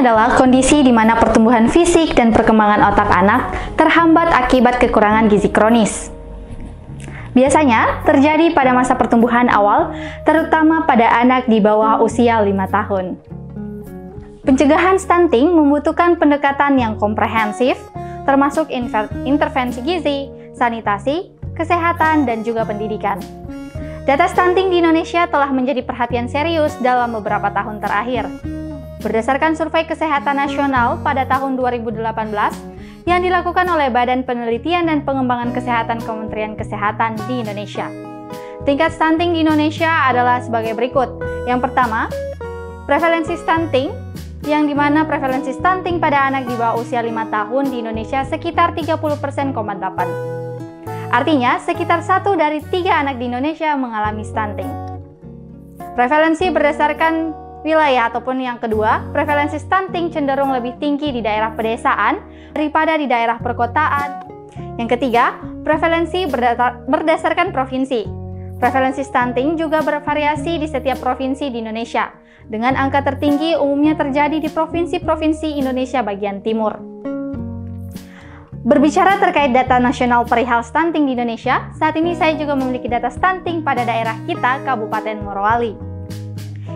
adalah kondisi di mana pertumbuhan fisik dan perkembangan otak anak terhambat akibat kekurangan gizi kronis. Biasanya terjadi pada masa pertumbuhan awal, terutama pada anak di bawah usia 5 tahun. Pencegahan stunting membutuhkan pendekatan yang komprehensif, termasuk intervensi gizi, sanitasi, kesehatan, dan juga pendidikan. Data stunting di Indonesia telah menjadi perhatian serius dalam beberapa tahun terakhir. Berdasarkan Survei Kesehatan Nasional pada tahun 2018, yang dilakukan oleh Badan Penelitian dan Pengembangan Kesehatan Kementerian Kesehatan di Indonesia. Tingkat stunting di Indonesia adalah sebagai berikut. Yang pertama, prevalensi stunting, yang dimana prevalensi stunting pada anak di bawah usia 5 tahun di Indonesia sekitar 30,8%. Artinya, sekitar 1 dari 3 anak di Indonesia mengalami stunting. Prevalensi berdasarkan wilayah ataupun yang kedua, prevalensi stunting cenderung lebih tinggi di daerah pedesaan daripada di daerah perkotaan. Yang ketiga, prevalensi berdasarkan provinsi. Prevalensi stunting juga bervariasi di setiap provinsi di Indonesia, dengan angka tertinggi umumnya terjadi di provinsi-provinsi Indonesia bagian timur. Berbicara terkait data nasional perihal stunting di Indonesia, saat ini saya juga memiliki data stunting pada daerah kita, Kabupaten Morowali.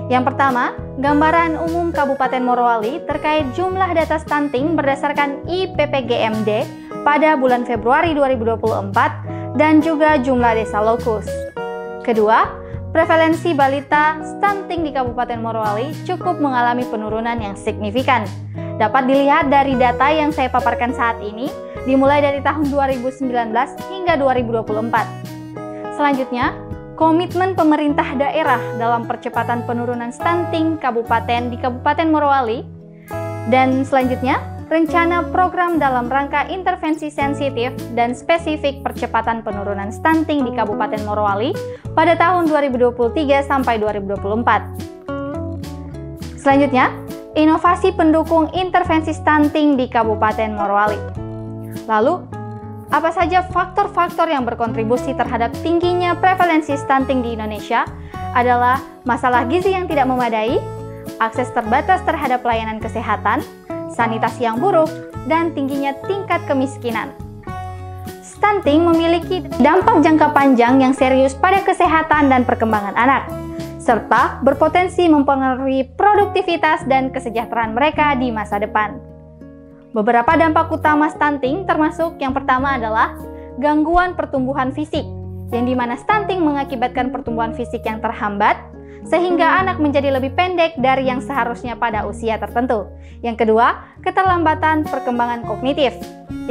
Yang pertama, gambaran umum Kabupaten Morowali terkait jumlah data stunting berdasarkan IPPGMD pada bulan Februari 2024 dan juga jumlah desa lokus. Kedua, prevalensi balita stunting di Kabupaten Morowali cukup mengalami penurunan yang signifikan. Dapat dilihat dari data yang saya paparkan saat ini, dimulai dari tahun 2019 hingga 2024. Selanjutnya, komitmen pemerintah daerah dalam percepatan penurunan stunting kabupaten di Kabupaten Morowali, dan selanjutnya rencana program dalam rangka intervensi sensitif dan spesifik percepatan penurunan stunting di Kabupaten Morowali pada tahun 2023 sampai 2024. Selanjutnya, inovasi pendukung intervensi stunting di Kabupaten Morowali. Lalu, apa saja faktor-faktor yang berkontribusi terhadap tingginya prevalensi stunting di Indonesia adalah masalah gizi yang tidak memadai, akses terbatas terhadap pelayanan kesehatan, sanitasi yang buruk, dan tingginya tingkat kemiskinan. Stunting memiliki dampak jangka panjang yang serius pada kesehatan dan perkembangan anak, serta berpotensi mempengaruhi produktivitas dan kesejahteraan mereka di masa depan. Beberapa dampak utama stunting termasuk yang pertama adalah gangguan pertumbuhan fisik, yang dimana stunting mengakibatkan pertumbuhan fisik yang terhambat, sehingga anak menjadi lebih pendek dari yang seharusnya pada usia tertentu. Yang kedua, keterlambatan perkembangan kognitif,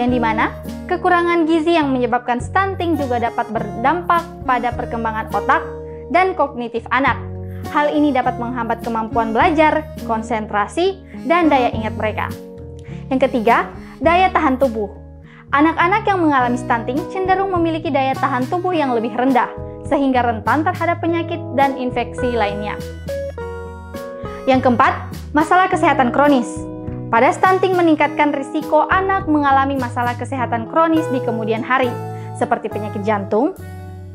yang dimana kekurangan gizi yang menyebabkan stunting juga dapat berdampak pada perkembangan otak dan kognitif anak. Hal ini dapat menghambat kemampuan belajar, konsentrasi, dan daya ingat mereka. Yang ketiga, daya tahan tubuh. Anak-anak yang mengalami stunting cenderung memiliki daya tahan tubuh yang lebih rendah, sehingga rentan terhadap penyakit dan infeksi lainnya. Yang keempat, masalah kesehatan kronis. Pada stunting meningkatkan risiko anak mengalami masalah kesehatan kronis di kemudian hari, seperti penyakit jantung,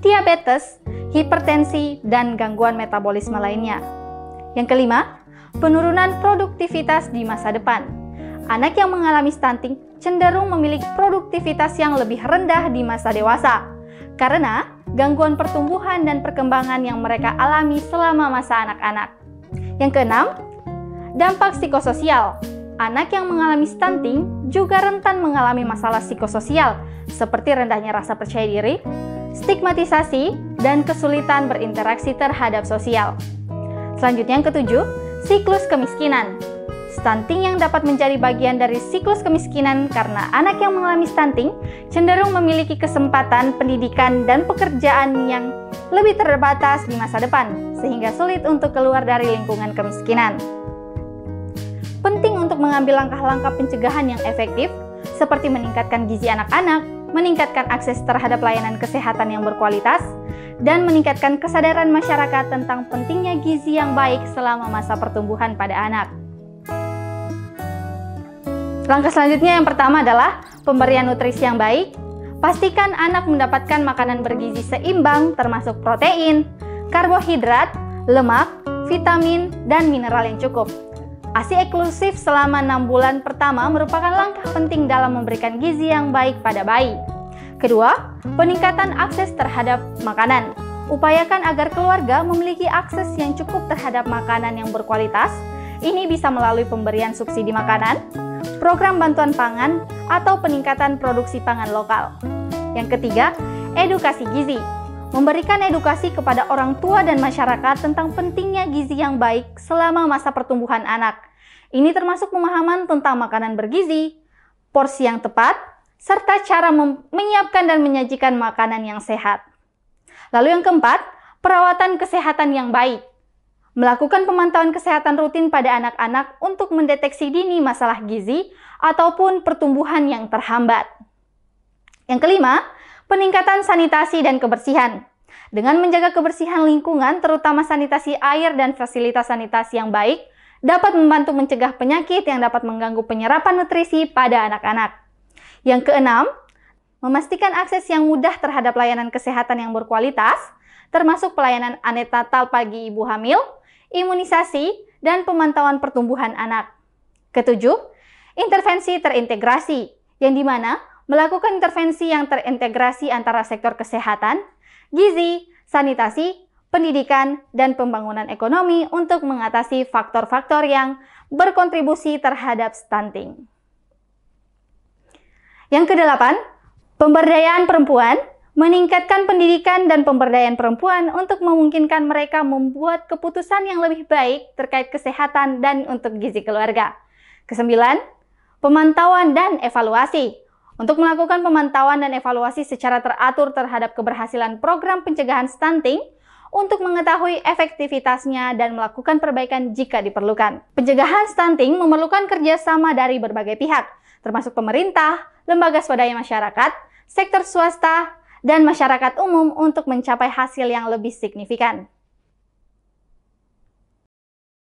diabetes, hipertensi, dan gangguan metabolisme lainnya. Yang kelima, penurunan produktivitas di masa depan. Anak yang mengalami stunting cenderung memiliki produktivitas yang lebih rendah di masa dewasa karena gangguan pertumbuhan dan perkembangan yang mereka alami selama masa anak-anak. Yang keenam, dampak psikososial. Anak yang mengalami stunting juga rentan mengalami masalah psikososial seperti rendahnya rasa percaya diri, stigmatisasi, dan kesulitan berinteraksi terhadap sosial. Selanjutnya yang ketujuh, siklus kemiskinan. Stunting yang dapat menjadi bagian dari siklus kemiskinan karena anak yang mengalami stunting cenderung memiliki kesempatan pendidikan dan pekerjaan yang lebih terbatas di masa depan, sehingga sulit untuk keluar dari lingkungan kemiskinan. Penting untuk mengambil langkah-langkah pencegahan yang efektif, seperti meningkatkan gizi anak-anak, meningkatkan akses terhadap layanan kesehatan yang berkualitas, dan meningkatkan kesadaran masyarakat tentang pentingnya gizi yang baik selama masa pertumbuhan pada anak. Langkah selanjutnya yang pertama adalah pemberian nutrisi yang baik. Pastikan anak mendapatkan makanan bergizi seimbang termasuk protein, karbohidrat, lemak, vitamin, dan mineral yang cukup. ASI eksklusif selama 6 bulan pertama merupakan langkah penting dalam memberikan gizi yang baik pada bayi. Kedua, peningkatan akses terhadap makanan. Upayakan agar keluarga memiliki akses yang cukup terhadap makanan yang berkualitas. Ini bisa melalui pemberian subsidi makanan, program bantuan pangan, atau peningkatan produksi pangan lokal. Yang ketiga, edukasi gizi. Memberikan edukasi kepada orang tua dan masyarakat tentang pentingnya gizi yang baik selama masa pertumbuhan anak. Ini termasuk pemahaman tentang makanan bergizi, porsi yang tepat, serta cara menyiapkan dan menyajikan makanan yang sehat. Lalu yang keempat, perawatan kesehatan yang baik. Melakukan pemantauan kesehatan rutin pada anak-anak untuk mendeteksi dini masalah gizi ataupun pertumbuhan yang terhambat. Yang kelima, peningkatan sanitasi dan kebersihan. Dengan menjaga kebersihan lingkungan, terutama sanitasi air dan fasilitas sanitasi yang baik, dapat membantu mencegah penyakit yang dapat mengganggu penyerapan nutrisi pada anak-anak. Yang keenam, memastikan akses yang mudah terhadap layanan kesehatan yang berkualitas, termasuk pelayanan antenatal bagi ibu hamil, imunisasi, dan pemantauan pertumbuhan anak. Ketujuh, intervensi terintegrasi, yang dimana melakukan intervensi yang terintegrasi antara sektor kesehatan, gizi, sanitasi, pendidikan, dan pembangunan ekonomi untuk mengatasi faktor-faktor yang berkontribusi terhadap stunting. Yang kedelapan, pemberdayaan perempuan, meningkatkan pendidikan dan pemberdayaan perempuan untuk memungkinkan mereka membuat keputusan yang lebih baik terkait kesehatan dan untuk gizi keluarga. Kesembilan, pemantauan dan evaluasi. Untuk melakukan pemantauan dan evaluasi secara teratur terhadap keberhasilan program pencegahan stunting untuk mengetahui efektivitasnya dan melakukan perbaikan jika diperlukan. Pencegahan stunting memerlukan kerjasama dari berbagai pihak, termasuk pemerintah, lembaga swadaya masyarakat, sektor swasta, dan masyarakat umum untuk mencapai hasil yang lebih signifikan.